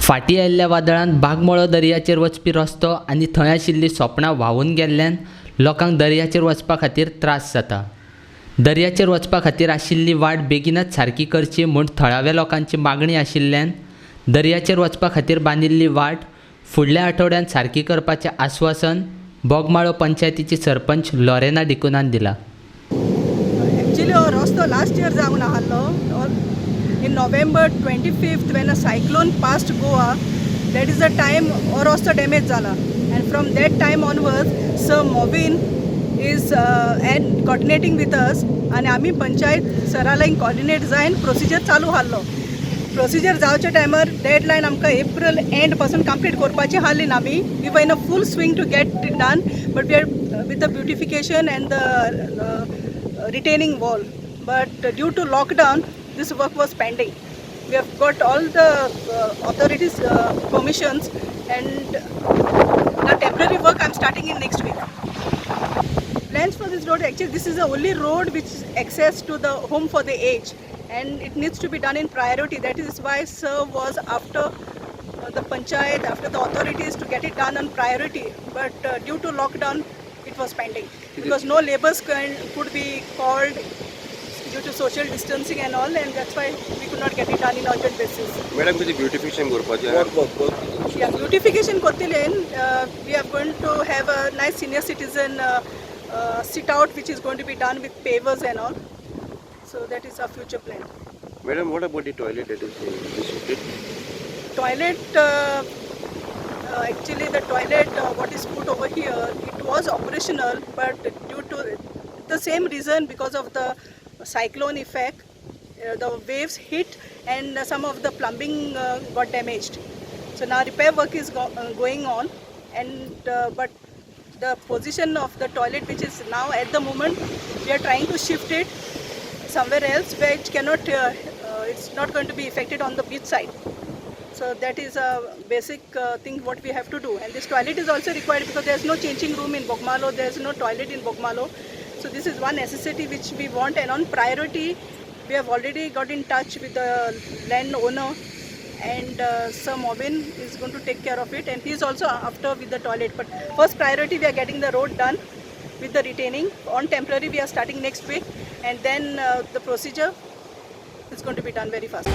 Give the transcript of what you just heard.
फाटीं आयिल्ल्या वादळान बागमळो दर्याचेर वचपी रस्तो आनी थंय आशिल्लीं सोपणां व्हांवून गेल्ल्यान लोकांक दर्याचेर वचपा खातीर त्रास जाता. दर्याचेर वचपा खातीर आशिल्ली वाट बेगीनच सारकी करची म्हूण थळाव्या लोकांची मागणी आशिल्ल्यान दर्याचेर वचपा खातीर बांदिल्ली वाट फुडल्या आठवड्यात सारकी करपाचें आश्वासन बोगमाळो पंचायतीची सरपंच लॉरेना डिकुनान दिला. Actually, our rostro last year जावन आहालो. In November 25th, when a cyclone passed Goa, that is the time our rostro damage zala. And from that time onwards, Sir Mobin is and coordinating with us. And आमी panchayat सरालाइन coordinate जायन procedure चालू हालो. Procedure जावच्या टायमार deadline आमकां April end पासून complete करपाची हालीन आमी. We were in a full swing to get it done, but we are with the beautification and the retaining wall. But due to lockdown, this work was pending. We have got all the authorities permissions, and the temporary work I'm starting in next week. Plans for this road, actually this is the only road which is access to the home for the aged, and it needs to be done in priority. That is why Sir was after the panchayat, after the authorities to get it done on priority, but due to lockdown it was pending because no labours could be called due to social distancing and all, and that's why we could not get it done in urgent basis. Madam, किती beautification करपाचे आहे? Yeah, beautification करतलेन. We are going to have a nice senior citizen sit out which is going to be done with pavers and all. So that is our future plan. Madam, what about the toilet that is shifted? Toilet, actually the toilet what is put over here, it was operational, but due to the same reason, because of the cyclone effect, the waves hit and some of the plumbing got damaged. So now repair work is going on, and but the position of the toilet, which is now at the moment, we are trying to shift it somewhere else where it cannot it's not going to be affected on the beach side. So that is a basic thing what we have to do, and this toilet is also required because there is no changing room in Bogmalo, there is no toilet in Bogmalo. So this is one necessity which we want, and on priority we have already got in touch with the land owner, and Sir Mobin is going to take care of it, and he is also after with the toilet. But first priority we are getting the road done with the retaining. On temporary we are starting next week, and then the procedure is going to be done very fast.